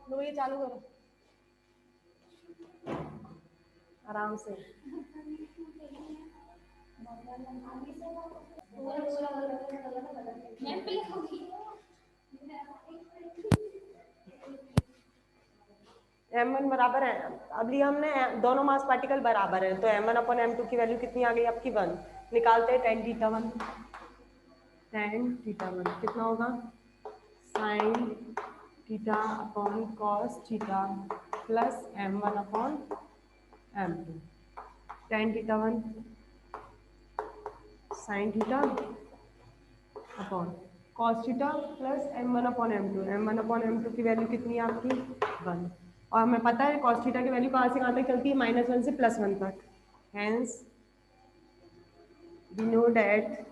लो ये चालू करो आराम से। m1 बराबर है, अभी हमने दोनों मास पार्टिकल बराबर है, तो m1 अपॉन m2 की वैल्यू कितनी आ गई आपकी 1। निकालते हैं tan थीटा 1, tan थीटा 1 कितना होगा sin theta upon cos theta plus m1 upon m2। tan theta 1 sin theta upon cos theta plus m1 upon m2। m1 upon m2 की value कितनी है आपकी 1, और हमें पता है cos थीटा की वैल्यू कहाँ से कहाँ तक चलती है -1 से +1 तक। Hence we know that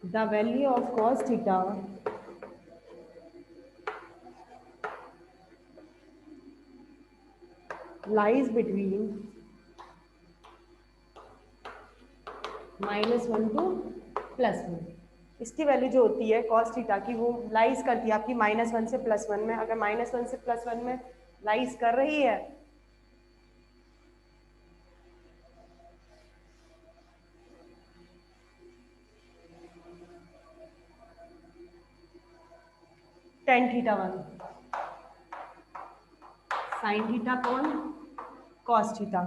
the value of cos theta lies between -1 to +1। इसकी वैल्यू जो होती है cos थीटा की वो लाइज करती है आपकी -1 से +1 में। अगर -1 से +1 में लाइज कर रही है tan theta 1 sin theta upon cos theta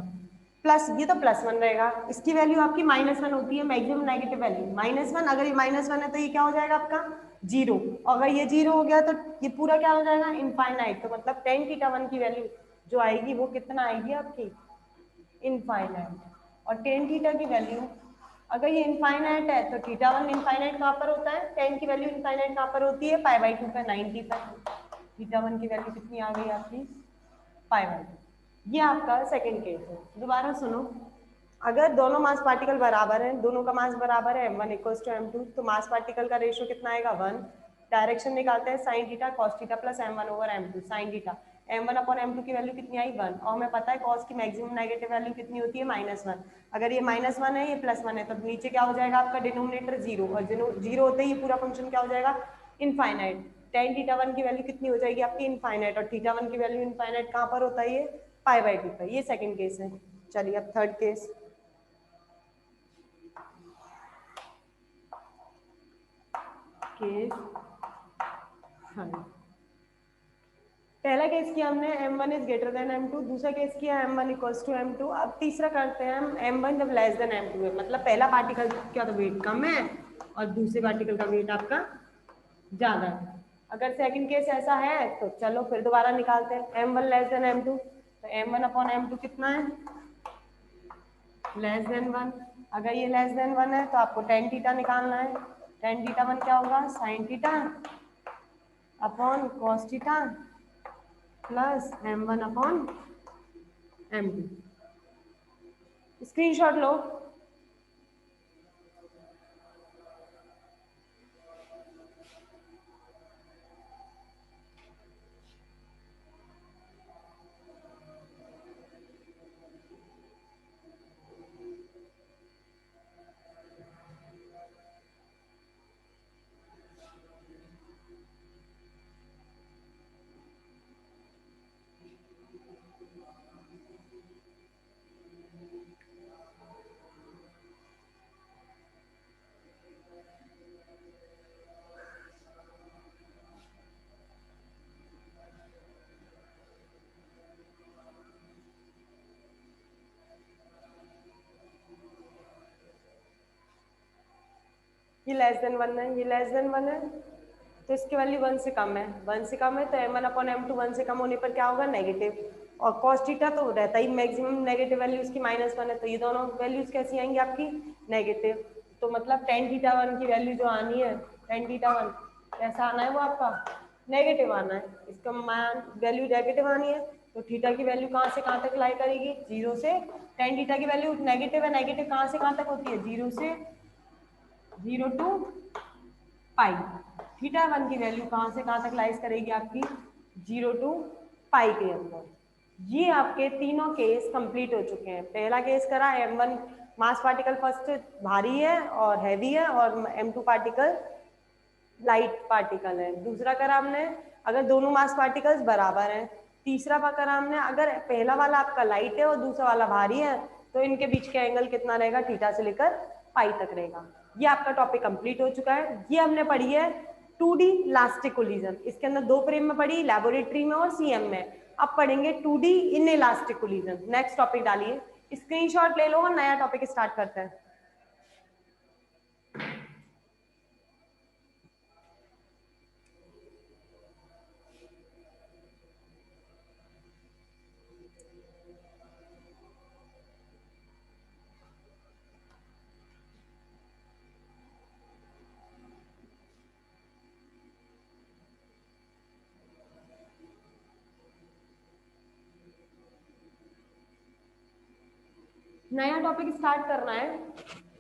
plus, ये तो +1 रहेगा, इसकी वैल्यू आपकी -1 होती है मैक्सिमम नेगेटिव वैल्यू -1। अगर ये -1 है तो ये क्या हो जाएगा आपका 0, अगर ये 0 हो गया तो ये पूरा क्या हो जाएगा इनफाइनाइट। तो मतलब tan थीटा 1 की वैल्यू जो आएगी वो कितना आएगी आपकी इनफाइनाइट। और tan थीटा की वैल्यू अगर ये इनफाइनाइट है तो थीटा 1 इनफाइनाइट कहाँ पर होता है, tan की वैल्यू इनफाइनाइट कहाँ पर होती है π/2 पे 90 पर। थीटा 1 की वैल्यू कितनी आ गई आपकी π/2। ये आपका सेकंड केस है। दोबारा सुनो, अगर दोनों मास पार्टिकल बराबर हैं, दोनों का मास बराबर है m1 इक्वल्स टू m2, तो मास पार्टिकल का रेशियो कितना आएगा 1। डायरेक्शन निकालते हैं sin theta cos theta plus m1 over m2। sin theta m1 upon m2 की वैल्यू कितनी आई 1, और हमें पता है cos की मैक्सिमम नेगेटिव वैल्यू कितनी होती है -1। अगर ये -1 है ये +1 है तो नीचे क्या हो जाएगा आपका डिनोमिनेटर 0, और 0 होते ही पूरा फंक्शन क्या हो जाएगा इनफाइनाइट। tan थीटा 1 की वैल्यू कितनी हो जाएगी आपकी इनफाइनाइट, और थीटा 1 की वैल्यू इनफाइनाइट कहाँ पर होता है ये π/2 पर। ये सेकंड केस है। चलिए अब थर्ड केस। केस हाँ, पहला केस किया हमने m1 is greater than m2, दूसरा केस किया m1 इक्वल्स टू m2। अब तीसरा करते हैं हम m1 जब लेस देन m2 है, मतलब पहला पार्टिकल क्या तो वेट कम है और दूसरे पार्टिकल का वेट आपका ज्यादा है। अगर सेकंड केस ऐसा है तो चलो फिर दोबारा निकालते हैं m1 लेस देन m2। तो m1 अपॉन m2 कितना है लेस देन 1। अगर ये लेस देन 1 है तो आपको tan थीटा निकालना है। tan थीटा 1 क्या होगा sin theta upon cos theta plus m1 upon m2। Screenshot लो। ये लेस देन 1 है, ये लेस देन 1 है, तो इसकी वैल्यू 1 से कम है। 1 से कम है तो m1 अपॉन m2 1 से कम होने पर क्या होगा नेगेटिव। और cos थीटा तो रहता ही मैक्सिमम नेगेटिव वैल्यू उसकी -1 है, तो ये दोनों वैल्यूज कैसी आएंगी आपकी नेगेटिव। तो मतलब tan थीटा 1 की वैल्यू जो आनी है tan थीटा 1 कैसा आना है वो आपका नेगेटिव आना है। इसका मान वैल्यू नेगेटिव आनी है तो थीटा की वैल्यू कहाँ से कहाँ तक लाई करेगी 0 से। tan थीटा की वैल्यू नेगेटिव है, नेगेटिव कहाँ से कहाँ तक होती है 0 से 0 टू पाई। थीटा 1 की वैल्यू कहाँ से कहाँ तक लाइज करेगी आपकी 0 टू पाई के अंदर। ये आपके तीनों केस कंप्लीट हो चुके हैं। पहला केस करा m1 मास पार्टिकल फर्स्ट भारी है और हैवी है, और m2 पार्टिकल लाइट पार्टिकल है। दूसरा करा हमने अगर दोनों मास पार्टिकल्स बराबर हैं। तीसरा करा हमने अगर पहला वाला आपका लाइट है और दूसरा वाला भारी है तो इनके बीच का एंगल कितना रहेगा, थीटा से लेकर पाई तक रहेगा। ये आपका टॉपिक कंप्लीट हो चुका है। ये हमने पढ़ी है 2D इलास्टिक कोलिजन। इसके अंदर 2 फ्रेम में पढ़ी, लैबोरेटरी में और सीएम में। अब पढ़ेंगे 2D in elastic collision. Next topic डालिए, स्क्रीनशॉट ले लो और नया टॉपिक स्टार्ट करते हैं। नया टॉपिक स्टार्ट करना है।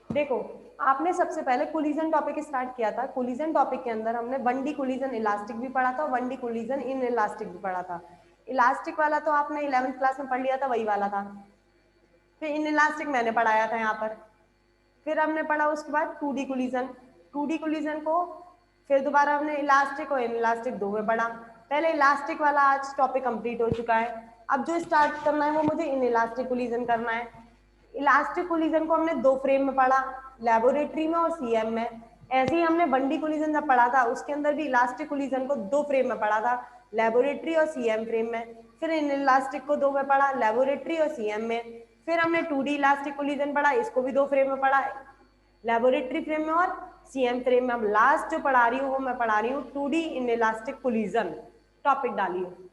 देखो, आपने सबसे पहले कोलिजन टॉपिक स्टार्ट किया था। कोलिजन टॉपिक के अंदर हमने 1D कोलिजन इलास्टिक भी पढ़ा था और 1D कोलिजन इन इलास्टिक भी पढ़ा था। इलास्टिक वाला तो आपने 11th क्लास में पढ़ लिया था, वही वाला था। फिर इन इलास्टिक मैंने पढ़ाया था यहाँ पर। फिर हमने पढ़ा उसके बाद 2D कोलिजन। 2D कोलिजन को फिर दोबारा हमने इलास्टिक और इन इलास्टिक 2 में पढ़ा। पहले इलास्टिक वाला आज टॉपिक कंप्लीट हो चुका है। अब जो स्टार्ट करना है वो मुझे इन इलास्टिक कोलिजन करना है। इलास्टिक कोलिजन को हमने 2 फ्रेम में पढ़ा, लैबोरेटरी में और सीएम में। ऐसे ही हमने 1D कोलिजन जब पढ़ा था उसके अंदर भी इलास्टिक कोलिजन को 2 फ्रेम में पढ़ा था, लैबोरेटरी और सीएम फ्रेम में। फिर इन इलास्टिक को 2 में पढ़ा, लैबोरेटरी और सीएम में। फिर हमने 2D इलास्टिक कोलिजन पढ़ा, इसको भी 2 फ्रेम में पढ़ा, लैबोरेटरी फ्रेम में और सीएम फ्रेम में। अब लास्ट जो पढ़ा रही हूँ वो मैं पढ़ा रही हूँ 2D in elastic collision. Topic डालिए।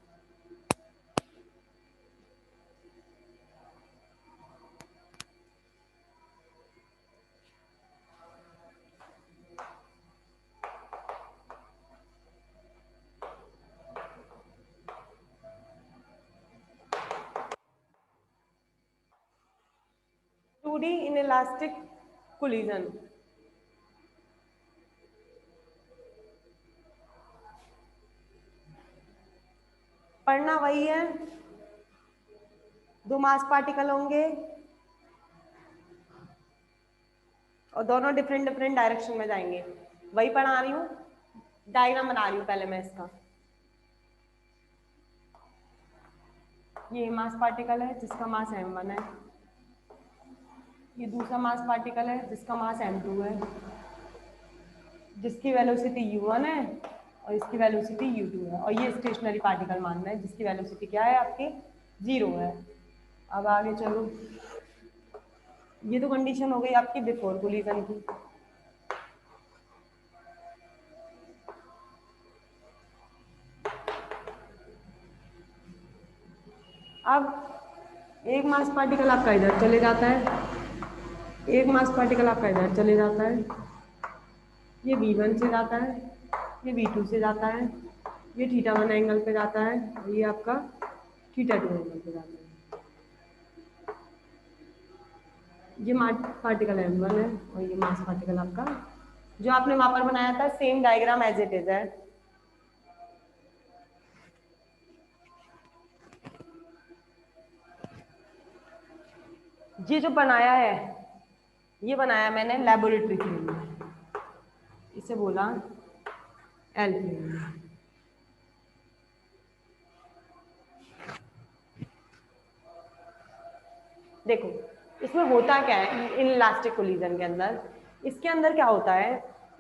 इन इलास्टिक कोलिजन पढ़ना वही है, 2 मास पार्टिकल होंगे और दोनों डिफरेंट डिफरेंट डायरेक्शन में जाएंगे। वही पढ़ा रही हूँ, डायग्राम बना रही हूँ पहले मैं इसका। ये मास पार्टिकल है जिसका मास m1 है, ये दूसरा मास पार्टिकल है जिसका मास m2 है, जिसकी वेलोसिटी u1 है और इसकी वेलोसिटी u2 है, और ये स्टेशनरी पार्टिकल मानना है जिसकी वेलोसिटी क्या है आपकी 0 है। अब आगे चलो, ये तो कंडीशन हो गई आपकी बिफोर कोलिजन की। अब एक मास पार्टिकल आपका इधर चले जाता है, एक मास पार्टिकल आपका इधर चले जाता है, ये V1 से जाता है, ये V2 से जाता है, ये θ1 एंगल पे जाता है और ये आपका θ2 एंगल पे जाता है। ये मास पार्टिकल m1 है और ये मास पार्टिकल आपका जो आपने वहां पर बनाया था, same diagram as it is है। ये जो बनाया है ये बनाया मैंने लैबोरेटरी फ्रेम में, इसे बोला L फ्रेम। देखो इसमें होता क्या है इन इलास्टिक कोलिजन के अंदर, इसके अंदर क्या होता है,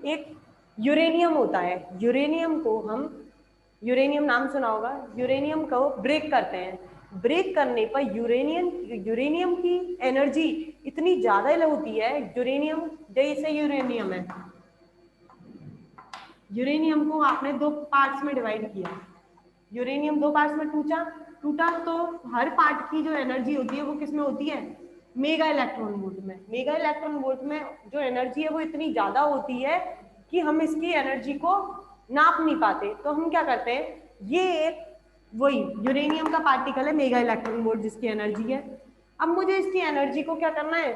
एक यूरेनियम होता है। यूरेनियम को हम, यूरेनियम नाम सुना होगा, यूरेनियम को ब्रेक करते हैं। ब्रेक करने पर यूरेनियम की एनर्जी इतनी ज्यादा होती है। यूरेनियम जैसे यूरेनियम है, यूरेनियम को आपने 2 पार्ट्स में डिवाइड किया, यूरेनियम 2 पार्ट्स में टूटा तो हर पार्ट की जो एनर्जी होती है वो किसमें होती है, मेगा इलेक्ट्रॉन वोल्ट में। मेगा इलेक्ट्रॉन वोल्ट में जो एनर्जी है वो इतनी ज्यादा होती है कि हम इसकी एनर्जी को नाप नहीं पाते। तो हम क्या करते हैं, ये एक वही यूरेनियम का पार्टिकल है मेगा इलेक्ट्रॉन वोल्ट जिसकी एनर्जी है। अब मुझे इसकी एनर्जी को क्या करना है,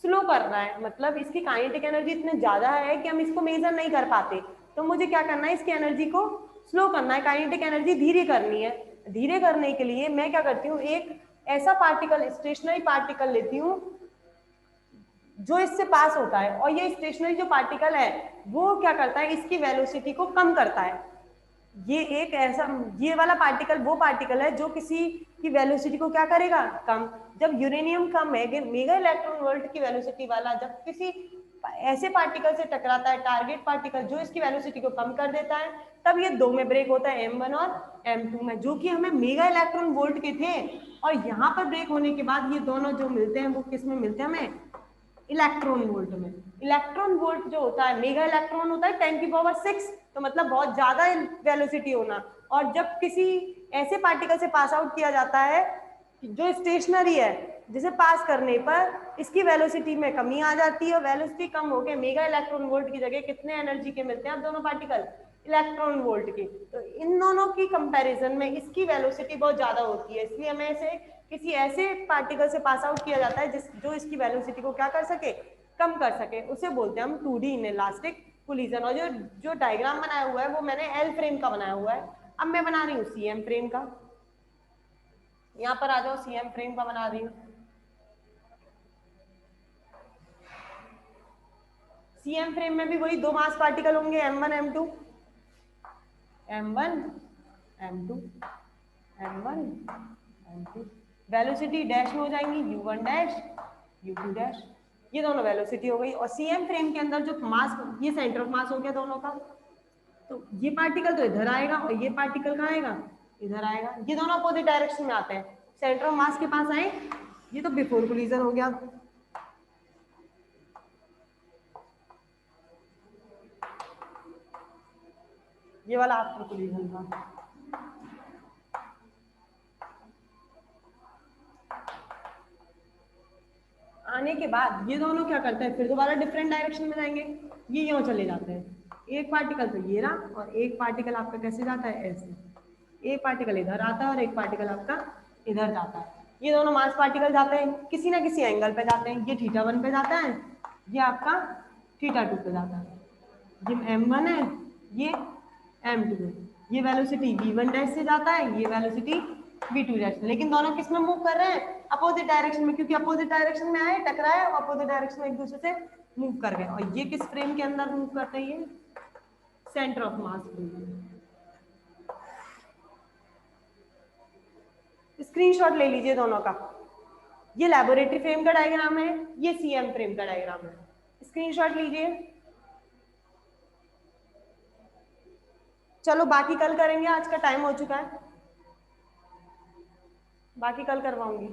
स्लो करना है, मतलब इसकी काइनेटिक एनर्जी इतनी ज्यादा है कि हम इसको मेजर नहीं कर पाते। तो मुझे क्या करना है, इसकी एनर्जी को स्लो करना है, काइनेटिक एनर्जी धीरे करनी है। धीरे करने के लिए मैं क्या करती हूँ, एक ऐसा पार्टिकल, स्टेशनरी पार्टिकल लेती हूँ जो इससे पास होता है, और ये स्टेशनरी जो पार्टिकल है वो क्या करता है, इसकी वेलोसिटी को कम करता है। ये एक ऐसा, ये वाला पार्टिकल वो पार्टिकल है जो किसी की वेलोसिटी को क्या करेगा, कम। जब यूरेनियम का मेगा इलेक्ट्रॉन वोल्ट की वेलोसिटी वाला जब किसी ऐसे पार्टिकल से टकराता है, टारगेट पार्टिकल जो इसकी वेलोसिटी को कम कर देता है, तब ये दो में ब्रेक होता है, M1 और M2 में, जो कि हमें मेगा इलेक्ट्रॉन वोल्ट के थे। और यहाँ पर ब्रेक होने के बाद ये दोनों जो मिलते हैं वो किस में मिलते हैं, हमें इलेक्ट्रॉन वोल्ट में। इलेक्ट्रॉन वोल्ट जो होता है, मेगा इलेक्ट्रॉन होता है 10⁶, तो मतलब बहुत ज्यादा वेलोसिटी होना। और जब किसी ऐसे पार्टिकल से पास आउट किया जाता है जो स्टेशनरी है, जिसे पास करने पर इसकी वेलोसिटी में कमी आ जाती है, और वेलोसिटी कम होकर मेगा इलेक्ट्रॉन वोल्ट की जगह कितने एनर्जी के मिलते हैं अब दोनों पार्टिकल, इलेक्ट्रॉन वोल्ट के। तो इन दोनों की कंपैरिजन में इसकी वेलोसिटी बहुत ज्यादा होती है, इसलिए हमें इसे किसी ऐसे पार्टिकल से पास आउट किया जाता है जो इसकी वेलोसिटी को क्या कर सके, कम कर सके, उसे बोलते हैं हम 2D इनइलास्टिक कोलिजन। और जो जो डायग्राम बनाया हुआ है वो मैंने एल फ्रेम का बनाया हुआ है, अब मैं बना रही हूँ CM फ्रेम का। यहाँ पर आ जाओ, CM फ्रेम का बना रही हूँ। CM फ्रेम में भी वही दो मास पार्टिकल होंगे, M1 M2, M1 M2, M1 M2। Velocity dash में हो जाएंगी, U1 डैश U2 डैश, ये दोनों वेलोसिटी हो गई। और CM फ्रेम के अंदर जो मास, ये सेंटर ऑफ मास हो गया दोनों का, तो ये पार्टिकल तो इधर आएगा और ये पार्टिकल कहाँ आएगा, इधर आएगा। ये दोनों अपोजिट डायरेक्शन में आते हैं, सेंटर ऑफ मास के पास आए, ये तो बिफोर कोलिजन हो गया। ये वाला आफ्टर कोलिजन था। आने के बाद ये दोनों क्या करते हैं, फिर दोबारा डिफरेंट डायरेक्शन में जाएंगे, ये यूं चले जाते हैं। एक पार्टिकल तो ये रहा और एक पार्टिकल आपका कैसे जाता है, ऐसे। एक पार्टिकल इधर आता है और एक पार्टिकल आपका इधर जाता है। ये दोनों मास पार्टिकल जाते हैं किसी ना किसी एंगल पे जाते हैं, ये θ1 पे जाता है, ये आपका θ2 पे जाता है। ये M1 है, ये M2 है। ये वेलोसिटी V1 डैश से जाता है, ये वेलोसिटी V2 डैश, लेकिन दोनों किस में मूव कर रहे हैं, अपोजिट डायरेक्शन में, क्योंकि अपोजिट डायरेक्शन में आए, टकराए और अपोजिट डायरेक्शन में एक दूसरे से मूव कर गए। और ये किस फ्रेम के अंदर मूव करते हैं, ये centre of mass frame. Screenshot ले लीजिए दोनों का, ये लैबोरेटरी फ्रेम का डायग्राम है, ये CM फ्रेम का डायग्राम है, स्क्रीनशॉट लीजिए। चलो बाकी कल करेंगे, आज का टाइम हो चुका है, बाकी कल करवाऊंगी।